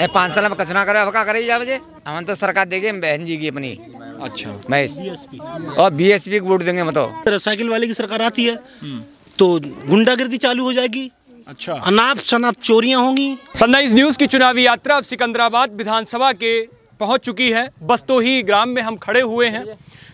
5 साल में कचु ना करे अब क्या करे जा बजे हम तो सरकार देगी बहन जी की अपनी। अच्छा, मैं और बीएसपी को वोट देंगे। मतलब साइकिल वाले की सरकार आती है तो गुंडागर्दी चालू हो जाएगी। अच्छा, अनाप शनाप चोरियां होंगी। सनराइज न्यूज़ की चुनावी यात्रा अब सिकंदराबाद विधानसभा के पहुंच चुकी है। बस्तोही ग्राम में हम खड़े हुए हैं।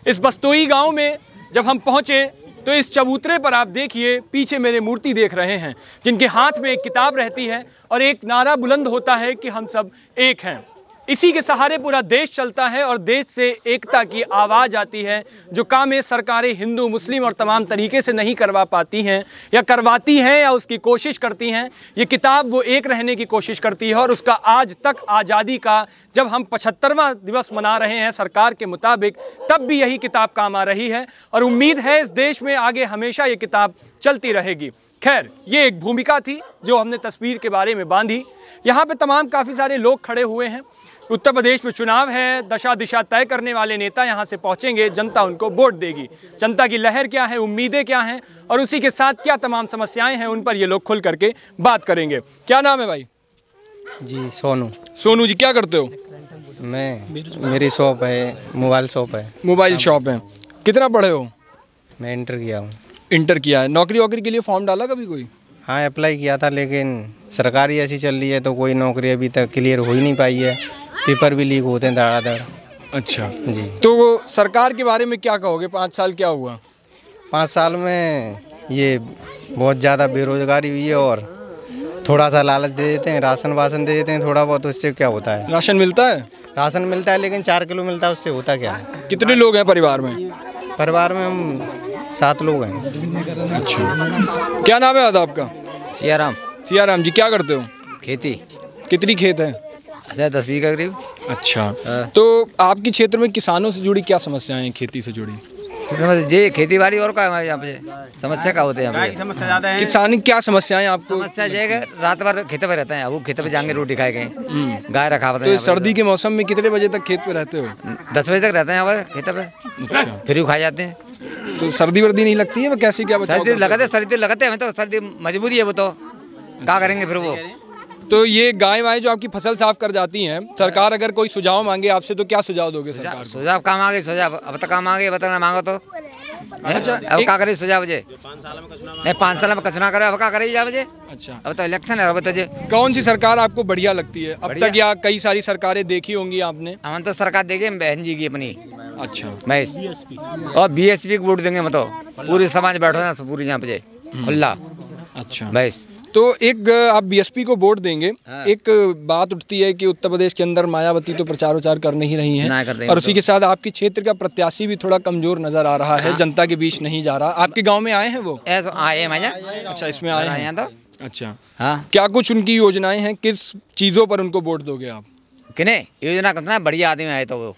इस बस्तोही गांव में जब हम पहुंचे तो इस चबूतरे पर आप देखिए पीछे मेरे मूर्ति देख रहे हैं, जिनके हाथ में एक किताब रहती है और एक नारा बुलंद होता है कि हम सब एक हैं। इसी के सहारे पूरा देश चलता है और देश से एकता की आवाज़ आती है, जो काम ये सरकारें हिंदू मुस्लिम और तमाम तरीके से नहीं करवा पाती हैं या करवाती हैं या उसकी कोशिश करती हैं। ये किताब वो एक रहने की कोशिश करती है और उसका आज तक आज़ादी का जब हम 75वां दिवस मना रहे हैं सरकार के मुताबिक, तब भी यही किताब काम आ रही है और उम्मीद है इस देश में आगे हमेशा ये किताब चलती रहेगी। खैर, ये एक भूमिका थी जो हमने तस्वीर के बारे में बांधी। यहाँ पे तमाम काफ़ी सारे लोग खड़े हुए हैं। उत्तर प्रदेश में चुनाव है, दशा दिशा तय करने वाले नेता यहाँ से पहुँचेंगे, जनता उनको वोट देगी। जनता की लहर क्या है, उम्मीदें क्या हैं और उसी के साथ क्या तमाम समस्याएं हैं, उन पर ये लोग खुल करके बात करेंगे। क्या नाम है भाई? जी सोनू। सोनू जी, क्या करते हो? मेरी शॉप है, मोबाइल शॉप है। मोबाइल शॉप है। कितना पढ़े हो? मैं इंटर किया हूँ। इंटर किया है। नौकरी वोकरी के लिए फॉर्म डाला कभी कोई? हाँ, अप्लाई किया था, लेकिन सरकार ही ऐसी चल रही है तो कोई नौकरी अभी तक क्लियर हो ही नहीं पाई है। पेपर भी लीक होते हैं धड़ाधड़। अच्छा जी। तो सरकार के बारे में क्या कहोगे? 5 साल क्या हुआ? 5 साल में ये बहुत ज़्यादा बेरोजगारी हुई है और थोड़ा सा लालच दे देते हैं, राशन वासन दे देते हैं थोड़ा बहुत, उससे क्या होता है? राशन मिलता है? राशन मिलता है लेकिन 4 किलो मिलता है, उससे होता क्या है? कितने लोग हैं परिवार में? परिवार में हम 7 लोग हैं। अच्छा, क्या नाम है दादा आपका? सियाराम। सियाराम जी, क्या करते हो? खेती। कितनी खेत है? 10 बीघा करीब। अच्छा, तो आपके क्षेत्र में किसानों से जुड़ी क्या समस्याएं हैं, खेती से जुड़ी? जी खेती बाड़ी और क्या है यहाँ पे समस्या क्या होते हैं यहाँ पे? समस्या ज़्यादा है। किसान क्या समस्याएं आपको? समस्या ये है रात भर खेतों पे रहते हैं, वो खेतों पे जाएंगे रोटी खाएंगे, गाय रखा होता है। तो सर्दी के मौसम में कितने बजे तक खेत पे रहते हो? 10 बजे तक रहते हैं यहाँ पर खेतों पे। अच्छा, फिर भी खा जाते हैं। तो सर्दी वर्दी नहीं लगती है? कैसी क्या बचाव? सर्दी लगाते हैं हमें तो, सर्दी मजबूरी है वो तो, क्या करेंगे फिर वो। तो ये गाय वाय जो आपकी फसल साफ कर जाती हैं, सरकार अगर कोई सुझाव मांगे आपसे तो क्या सुझाव दोगे सरकार को? सुझाव काम आ गए, सुझाव अब तक काम आ गए, बताना मांगो तो। अच्छा, अब क्या करे सुझाव बजे? 5 साल में कचु ना करे अब क्या करे जा बजे? अच्छा, अब तो इलेक्शन है, अब तो कौन सी सरकार आपको बढ़िया लगती है अब तक, या कई सारी सरकारें देखी होंगी आपने? हम तो सरकार देगी बहन जी की अपनी। अच्छा, मैं और बीएसपी को वोट देंगे। मतलब पूरी समाज बैठो ना पूरी यहाँ पे खुला। अच्छा, बस तो एक आप बीएसपी को वोट देंगे। हाँ। एक बात उठती है कि उत्तर प्रदेश के अंदर मायावती तो प्रचार वचार कर नहीं रही हैं और उसी के साथ आपके क्षेत्र का प्रत्याशी भी थोड़ा कमजोर नजर आ रहा है। हाँ। जनता के बीच नहीं जा रहा। आपके गांव में आए हैं वो? आए हैं। अच्छा, इसमें आए हैं तो। अच्छा, हाँ, क्या कुछ उनकी योजनाएं हैं? किस चीजों पर उनको वोट दोगे आप? किने योजना कितना बढ़िया आदमी आए तो वो।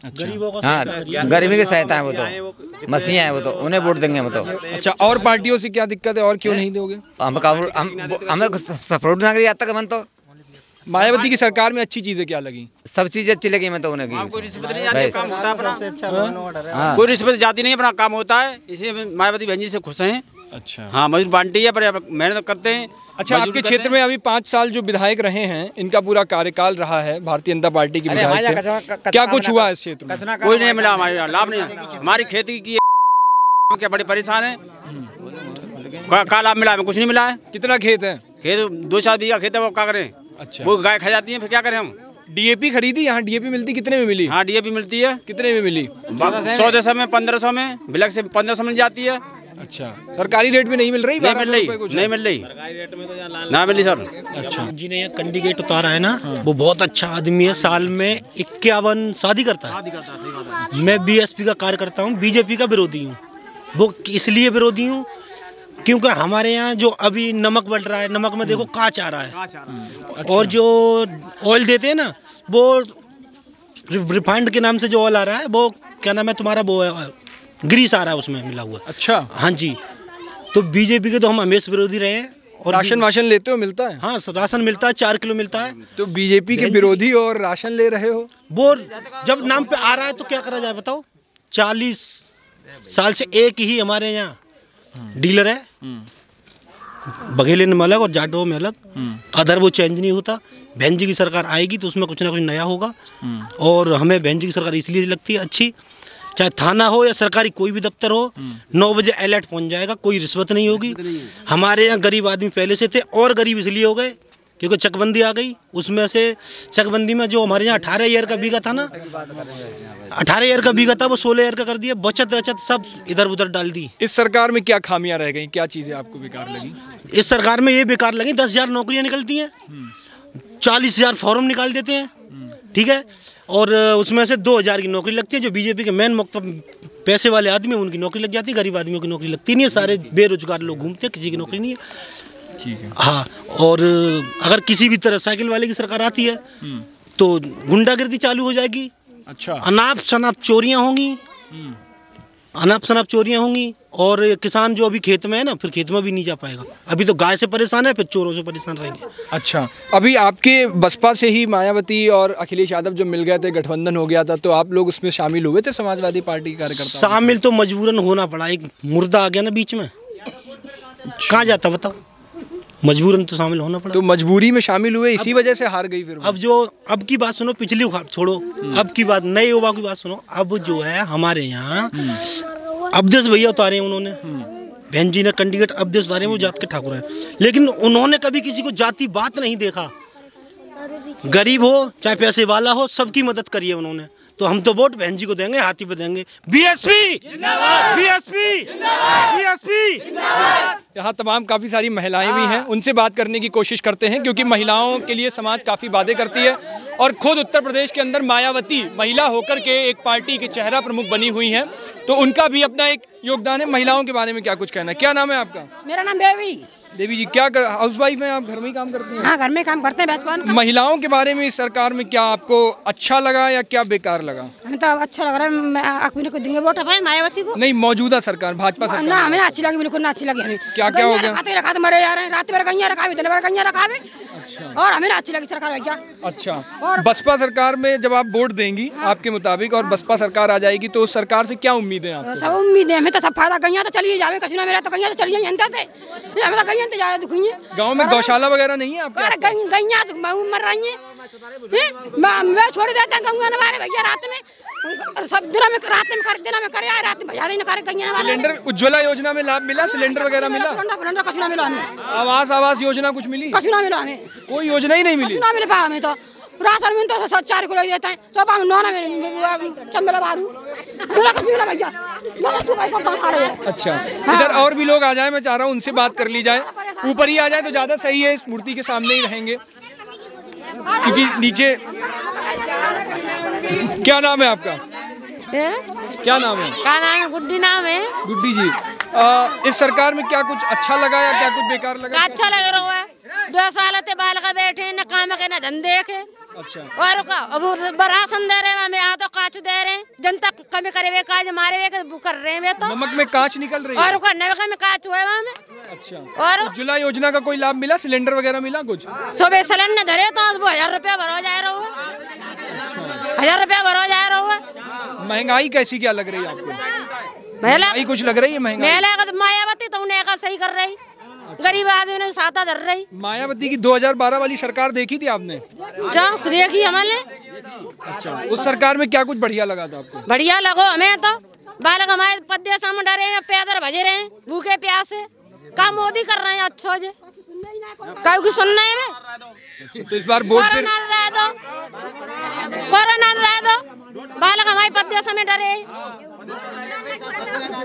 अच्छा, हाँ, गरीबी की सहायता है वो तो, मसीहा है वो तो, उन्हें वोट देंगे हम तो। अच्छा, और पार्टियों से क्या दिक्कत है और क्यों नहीं दोगे? हमें सपोर्ट ना करी आज तक। मन तो मायावती की सरकार में अच्छी चीजें क्या लगी? सब चीजें अच्छी लगी। मैं तो उन्हें कोई रिश्वत नहीं जाती, काम होता है अपना। कोई रिश्वत जाती नहीं, अपना काम होता है, इसलिए मायावती बहन जी से खुश हैं। अच्छा, हाँ, मजदूर बांटी है पर मेहनत करते हैं। अच्छा, आपके क्षेत्र में अभी 5 साल जो विधायक रहे हैं, इनका पूरा कार्यकाल रहा है, भारतीय जनता पार्टी की विधायक थे। क्या कुछ हुआ इस क्षेत्र में? कोई नहीं मिला, हमारे लाभ नहीं। हमारी खेती की क्या बड़े परेशान है, क्या लाभ मिला? हमें कुछ नहीं मिला है। कितना खेत है? खेत 2-4 बीघा खेत है, वो क्या करें? अच्छा, वो गाय खा जाती है, फिर क्या करें हम? डीएपी खरीदी? यहाँ डीएपी मिलती कितने में मिली? हाँ, डीएपी मिलती है। कितने में मिली? 1400 में, 1500 में, ब्लैक से 1500 मिल जाती है। अच्छा, सरकारी रेट में नहीं मिल रही? नहीं मिल रही, नहीं मिल रही, ना मिली सर। अच्छा जी ने कैंडिडेट उतारा है ना, वो बहुत अच्छा आदमी है। साल में 51 शादी करता है। मैं बीएसपी का कार्य करता हूँ, बीजेपी का विरोधी हूँ। वो इसलिए विरोधी हूँ क्योंकि हमारे यहाँ जो अभी नमक बढ़ रहा है, नमक में देखो कांच आ रहा है। और जो ऑयल देते हैं ना, वो रिफाइंड के नाम से जो ऑयल आ रहा है, वो क्या नाम है तुम्हारा, वो ग्रीस आ रहा है उसमें मिला हुआ। अच्छा, हाँ जी। तो बीजेपी के तो हम हमेशा विरोधी रहे हैं। और राशन वाशन लेते हो? मिलता है? हाँ, राशन मिलता है, 4 किलो मिलता है। तो बीजेपी के विरोधी और राशन ले रहे हो? वो जब नाम पे आ रहा है तो क्या करा जाए बताओ। 40 साल से एक ही हमारे यहाँ डीलर है, बघेले में अलग और जाटों में अलग, अदर वो चेंज नहीं होता। बहन जी की सरकार आएगी तो उसमें कुछ ना कुछ नया होगा, और हमें बहन जी की सरकार इसलिए लगती है अच्छी, चाहे थाना हो या सरकारी कोई भी दफ्तर हो, 9 बजे अलर्ट पहुंच जाएगा, कोई रिश्वत नहीं होगी। हमारे यहाँ गरीब आदमी पहले से थे और गरीब इसलिए हो गए क्योंकि चकबंदी आ गई। उसमें से चकबंदी में जो हमारे यहाँ 18 ईयर का बीघा था ना, 18 ईयर का बीघा था, वो 16 ईयर का कर दिया। बचत सब इधर उधर डाल दी। इस सरकार में क्या खामियां रह गई, क्या चीज़ें आपको बेकार लगी? इस सरकार में ये बेकार लगी, 10,000 नौकरियाँ निकलती हैं, 40,000 फॉर्म निकाल देते हैं, ठीक है, और उसमें से 2,000 की नौकरी लगती है। जो बीजेपी के मेन पैसे वाले आदमी हैं उनकी नौकरी लग जाती है, गरीब आदमियों की नौकरी लगती नहीं है। सारे बेरोजगार लोग घूमते हैं, किसी की नौकरी नहीं है। ठीक है। हाँ, और अगर किसी भी तरह साइकिल वाले की सरकार आती है तो गुंडागर्दी चालू हो जाएगी। अच्छा। अनाप शनाप चोरियां होंगी, अनाप शनाप चोरियां होंगी, और किसान जो अभी खेत में है ना, फिर खेत में भी नहीं जा पाएगा। अभी तो गाय से परेशान है, फिर चोरों से परेशान रहेंगे। अच्छा, अभी आपके बसपा से ही मायावती और अखिलेश यादव जब मिल गए थे, गठबंधन हो गया था, तो आप लोग उसमें शामिल हुए थे? समाजवादी पार्टी के कार्यकर्ता शामिल तो मजबूरन होना पड़ा, एक मुर्दा आ गया ना बीच में, कहाँ जाता बताओ, मजबूरन तो शामिल होना पड़ा। तो मजबूरी में शामिल हुए, इसी वजह से हार गई फिर। अब की बात सुनो, पिछली छोड़ो, अब की बात, नए युवा की बात सुनो। अब जो है हमारे यहाँ अवधेश भैया उतारे हैं उन्होंने, बहन जी ने कैंडिडेट अवधेश उतारे, वो जात के ठाकुर हैं, लेकिन उन्होंने कभी किसी को जाति बात नहीं देखा। गरीब हो चाहे पैसे वाला हो, सबकी मदद करी है उन्होंने। तो हम तो वोट बहन जी को देंगे, हाथी पे देंगे। BSP BSP BSP. यहाँ तमाम काफ़ी सारी महिलाएं भी हैं, उनसे बात करने की कोशिश करते हैं, क्योंकि महिलाओं के लिए समाज काफ़ी वादे करती है, और खुद उत्तर प्रदेश के अंदर मायावती महिला होकर के एक पार्टी के चेहरा प्रमुख बनी हुई हैं, तो उनका भी अपना एक योगदान है। महिलाओं के बारे में क्या कुछ कहना है? क्या नाम है आपका? मेरा नाम बेबी। देवी जी, क्या कर, हाउसवाइफ हैं आप, घर में ही काम करती हैं? हाँ, घर में काम करते हैं। बस महिलाओं के बारे में इस सरकार में क्या आपको अच्छा लगा या क्या बेकार लगा? हमें तो अच्छा लग रहा है। अपने को देंगे वोट मायावती को। नहीं, मौजूदा सरकार, भाजपा सरकार ना, हमें अच्छी लगी, बिल्कुल ना अच्छी लगी हमें। क्या क्या हो गया? रखा मरे जा रहे हैं, रात भर गैया रखा, दिन भर गैया रखा। अच्छा। और हमें अच्छी लगी सरकार भैया। अच्छा, और बसपा सरकार में जब आप वोट देंगी आपके मुताबिक, और बसपा सरकार आ जाएगी, तो उस सरकार से क्या उम्मीद है आपको? सब उम्मीद है हमें तो, सब फायदा गैया तो चलिए जावे, कहीं ना मेरा तो गैया तो चलिए जनता से, हमें तो गैया तो ज्यादा दुखी है। गांव में गौशाला वगैरह नहीं है आपके? गैया तो मर रही है, मैं छोड़ देते हैं गंगा हमारे भैया रात में, सब दिन में रात में कर, दिन में करे, रात में भैया दिन करे गंगा। सिलेंडर उज्ज्वला योजना में लाभ मिला? सिलेंडर वगैरह मिला? कुछ ना मिला हमें। आवास योजना कुछ मिली? कुछ ना मिला हमें, कोई योजना ही नहीं मिली। ना मिल पाया हमें तो। राशन में तो 4 किलो देते हैं, सब हम नौना में चंबेला बारू भैया। अच्छा, इधर और भी लोग आ जाए, मैं चाह रहा हूँ उनसे बात कर ली जाए। ऊपर ही आ जाए तो ज़्यादा सही है, इस मूर्ति के सामने ही रहेंगे, क्योंकि नीचे। क्या नाम है आपका? क्या नाम है? क्या नाम है? गुड्डी नाम है। गुड्डी जी, इस सरकार में क्या कुछ अच्छा लगा या क्या कुछ बेकार लगा? अच्छा लग रहा है, 2 साल ते बाल का बैठे न काम के न धंधे के। अच्छा, और का अब राशन दे रहे हैं, हमें तो कांच दे रहे हैं, जनता कमी करे वे काज मारे वे कर रहे हैं। तो नमक में कांच निकल रही है, और का नमक में कांच हुआ है। अच्छा, और उज्ज्वला योजना का कोई लाभ मिला? सिलेंडर वगैरह मिला कुछ? सुबह सिलेंडर धरे तो 1000 रुपया भरो जा रहा है। 1000 रुपया भरो जा रहा है। महंगाई कैसी क्या लग रही है आपको? महंगाई कुछ लग रही है? महंगाई मायावती तो उन्हें सही कर रही, गरीब आदमी ने साता धर रही। मायावती की 2012 वाली सरकार देखी थी आपने? देखी हमने। अच्छा, उस सरकार में क्या कुछ बढ़िया लगा था आपको? बढ़िया लगो हमें तो, बालक हमारे पद्य सामने डरे हैं, पैदल भजे रहे हैं, भूखे प्यासे। काम मोदी कर रहे हैं अच्छो जे, कहीं की सुनना है में। तो इस बार वोट फिर कोरोना रह दो, बालक हमारे पद्य सामने डरे,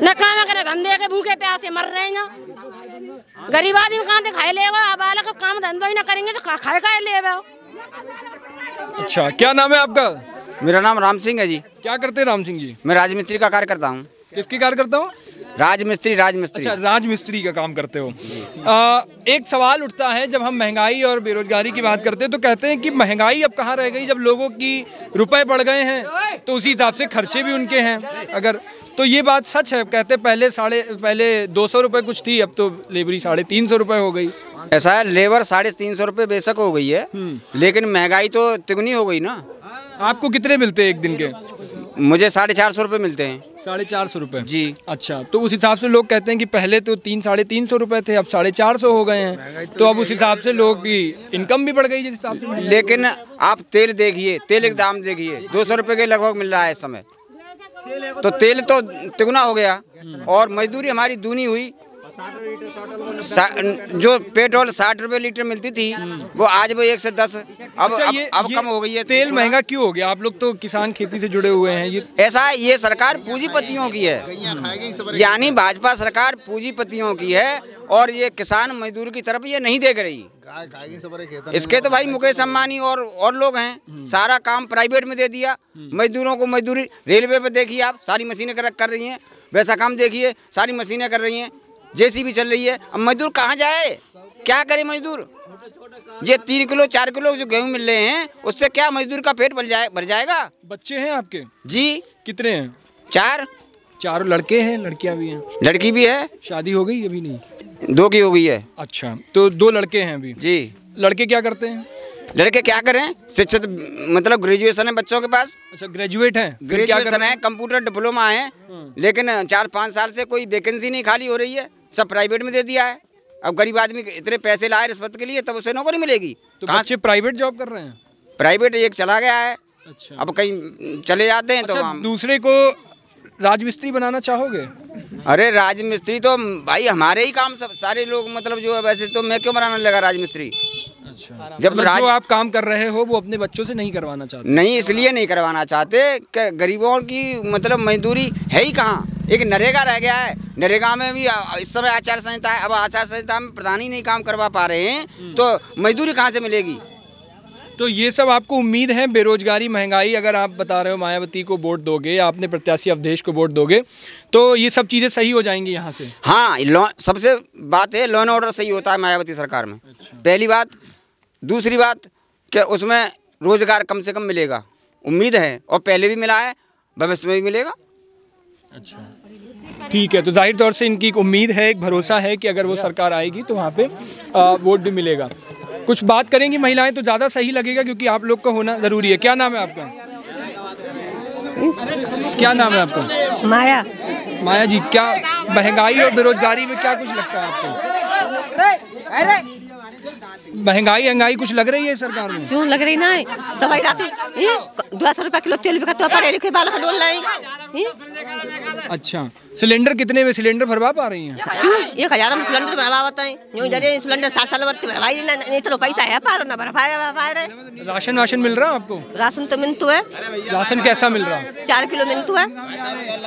न काम करे, धंधे के भूखे प्यासे मर रहे हैं। गरीब आदमी कहाँ से खाए ले, बालक काम धंधो ही ना करेंगे तो खाए खाए ले। अच्छा, क्या नाम है आपका? मेरा नाम राम सिंह है जी। क्या करते हैं राम सिंह जी? मैं राजमिस्त्री का कार्य करता हूँ। किसकी कार्य करता हूँ? राजमिस्त्री। अच्छा, राजमिस्त्री का काम करते हो। एक सवाल उठता है जब हम महंगाई और बेरोजगारी की बात करते हैं, तो कहते हैं कि महंगाई अब कहाँ रह गई, जब लोगों की रुपए बढ़ गए हैं तो उसी हिसाब से खर्चे भी उनके हैं। अगर तो ये बात सच है? कहते पहले 200 रुपये कुछ थी, अब तो लेबरी 350 रुपये हो गई। ऐसा है, लेबर 350 रुपये बेशक हो गई है, लेकिन महंगाई तो तिगुनी हो गई ना। आपको कितने मिलते हैं एक दिन के? मुझे 450 रुपये मिलते हैं। 450 रुपये जी। अच्छा, तो उस हिसाब से लोग कहते हैं कि पहले तो 300-350 रुपये थे, अब 450 हो गए हैं, तो अब उस हिसाब से लोग की इनकम भी बढ़ गई जिस हिसाब से। लेकिन आप तेल देखिए, तेल के दाम देखिए, 200 रुपये के लगभग मिल रहा है इस समय, तो तेल तो तिगुना हो गया और मजदूरी हमारी दूनी हुई। जो पेट्रोल 60 रुपये लीटर मिलती थी वो आज वो 1 से 10 अब कम हो गई है। तेल महंगा क्यों हो गया? आप लोग तो किसान खेती से जुड़े हुए हैं, ये ऐसा है, ये सरकार पूंजीपतियों की है, यानी भाजपा सरकार पूंजीपतियों की है और ये किसान मजदूर की तरफ ये नहीं देख रही। इसके तो भाई मुकेश अंबानी और लोग हैं, सारा काम प्राइवेट में दे दिया, मजदूरों को मजदूरी। रेलवे पे देखिए आप, सारी मशीनें कर रही हैं, वैसा काम देखिए सारी मशीनें कर रही हैं, जेसीबी चल रही है। अब मजदूर कहाँ जाए, क्या करे मजदूर? ये 3 किलो 4 किलो जो गेहूँ मिल रहे हैं उससे क्या मजदूर का पेट भर जाएगा? बच्चे हैं आपके? जी। कितने हैं? 4। 4 लड़के हैं, लड़कियां भी हैं? लड़की भी है। शादी हो गई? अभी नहीं। 2 की हो गई है। अच्छा, तो 2 लड़के हैं अभी? जी। लड़के क्या करते हैं? लड़के क्या करें, शिक्षित मतलब ग्रेजुएशन है बच्चों के पास। अच्छा, ग्रेजुएट हैं? ग्रेजुएशन है, कंप्यूटर डिप्लोमा है, लेकिन 4-5 साल से कोई वैकेंसी नहीं खाली हो रही है, सब प्राइवेट में दे दिया है। अब गरीब आदमी इतने पैसे लाए रिश्वत के लिए, तब उसे नौकरी मिलेगी। तो बच्चे प्राइवेट जॉब कर रहे हैं? प्राइवेट एक चला गया है। अच्छा। अब कहीं चले जाते हैं। अच्छा, तो हम दूसरे को राजमिस्त्री बनाना चाहोगे? अरे राजमिस्त्री तो भाई हमारे ही काम सब सारे लोग मतलब जो है, वैसे तो मैं क्यों बनाने लगा राजमिस्त्री? अच्छा, जब जो आप काम कर रहे हो वो अपने बच्चों से नहीं करवाना चाहते? नहीं, इसलिए नहीं करवाना चाहते कि गरीबों की मतलब मजदूरी है ही कहाँ। एक नरेगा रह गया है, नरेगा में भी इस समय आचार संहिता है, अब आचार संहिता में प्रधान ही नहीं काम करवा पा रहे हैं, तो मजदूरी कहाँ से मिलेगी? तो ये सब आपको उम्मीद है, बेरोजगारी, महंगाई, अगर आप बता रहे हो मायावती को वोट दोगे, आपने प्रत्याशी अवधेश को वोट दोगे, तो ये सब चीज़ें सही हो जाएंगी यहाँ से? हाँ, सबसे बात है, लॉ एंड ऑर्डर सही होता है मायावती सरकार में। अच्छा। पहली बात। दूसरी बात कि उसमें रोजगार कम से कम मिलेगा, उम्मीद है, और पहले भी मिला है, भविष्य में भी मिलेगा। अच्छा, ठीक है। तो जाहिर तौर से इनकी एक उम्मीद है, एक भरोसा है कि अगर वो सरकार आएगी तो वहाँ पे वोट भी मिलेगा। कुछ बात करेंगी महिलाएं तो ज़्यादा सही लगेगा, क्योंकि आप लोग का होना ज़रूरी है। क्या नाम है आपका? क्या नाम है आपका? माया। माया जी, क्या महंगाई और बेरोजगारी में क्या कुछ लगता है आपको? महंगाई कुछ लग रही है सरकार में? क्यों लग रही ना, सवाई रात 200 रुपया किलो तेल बिका, तो पढ़े लिखे बाल का डोल लाए। अच्छा, सिलेंडर कितने में सिलेंडर भरवा पा रही हैं? 1000 में सिलेंडर भरवा बताए, यूं डरे सिलेंडर 7 साल बाद भरवाई नहीं, तो पैसा है पार ना भरवा रहे। राशन मिल रहा है आपको? राशन तो मिलता है। राशन कैसा मिल रहा है? 4 किलो मिलता है।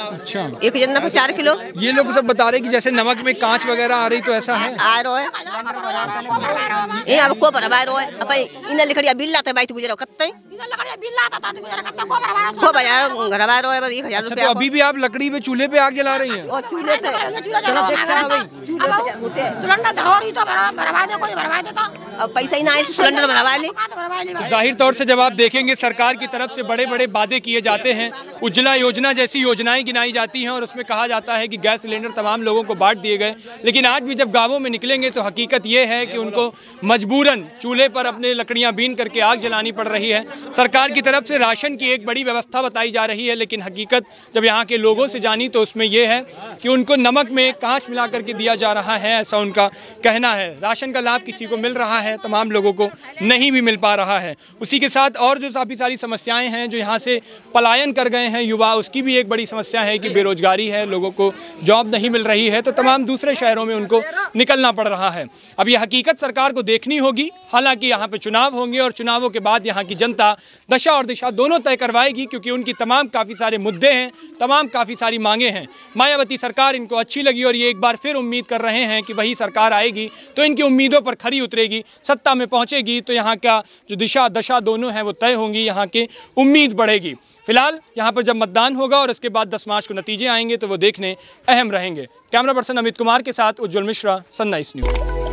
अच्छा, एक जना पर 4 किलो। ये लोग सब बता रहे कि जैसे नमक में कांच वगैरह आ रही, तो ऐसा है? आ रहा है। अब को भरवा रहा है, अपन इन लिखड़िया बिल लाते बाई गुजरा कत्ते, इन लकड़िया बिल लाता था गुजरा कत्ता को भरवा रहा है बस 1000 रुपया। तो अभी भी आप लकड़ी पे चूल्हे पे आग जला रही हैं? और चूल्हे पे सिलेंडर धरोरी तो भरवा दे, कोई भरवा देता, अब पैसा ही ना है सिलेंडर भरवा ले। जाहिर तौर से जब आप देखेंगे सरकार की तरफ से बड़े बड़े वादे किए जाते हैं, उज्ज्वला योजना जैसी योजनाएं गिनाई जाती हैं और उसमें कहा जाता है कि गैस सिलेंडर तमाम लोगों को बांट दिए गए, लेकिन आज भी जब गाँवों में निकलेंगे तो हकीकत ये है कि उनको मजबूरन चूल्हे पर अपने लकड़ियां बीन करके आग जलानी पड़ रही है। सरकार की तरफ से राशन की एक बड़ी व्यवस्था बताई जा रही है, लेकिन हकीकत जब यहाँ के लोगों से जानी तो उसमें यह है कि उनको नमक में कांच मिला करके दिया जा रहा है, ऐसा उनका कहना है। राशन का लाभ किसी को मिल रहा है, तमाम लोगों को नहीं भी मिल पा रहा है। उसी के साथ और जो काफ़ी सारी समस्याएं हैं, जो यहाँ से पलायन कर गए हैं युवा, उसकी भी एक बड़ी समस्या है कि बेरोजगारी है, लोगों को जॉब नहीं मिल रही है, तो तमाम दूसरे शहरों में उनको निकलना पड़ रहा है। अब ये हकीकत सरकार को देखनी होगी। हालांकि यहाँ पे चुनाव होंगे और चुनावों के बाद यहाँ की जनता दशा और दिशा दोनों तय करवाएगी, क्योंकि उनकी तमाम काफ़ी सारे मुद्दे हैं, तमाम काफ़ी सारी मांगे हैं। मायावती सरकार इनको अच्छी लगी और ये एक बार फिर उम्मीद कर रहे हैं कि वही सरकार आएगी तो इनकी उम्मीदों पर खरी उतरेगी, सत्ता में पहुँचेगी तो यहाँ का जो दिशा दशा दोनों हैं वो तय होंगी, यहाँ की उम्मीद बढ़ेगी। फिलहाल यहाँ पर जब मतदान होगा और उसके बाद 10 मार्च को नतीजे आएंगे तो वो देखने अहम रहेंगे। कैमरा पर्सन अमित कुमार के साथ उज्ज्वल मिश्रा, सनराइज न्यूज़।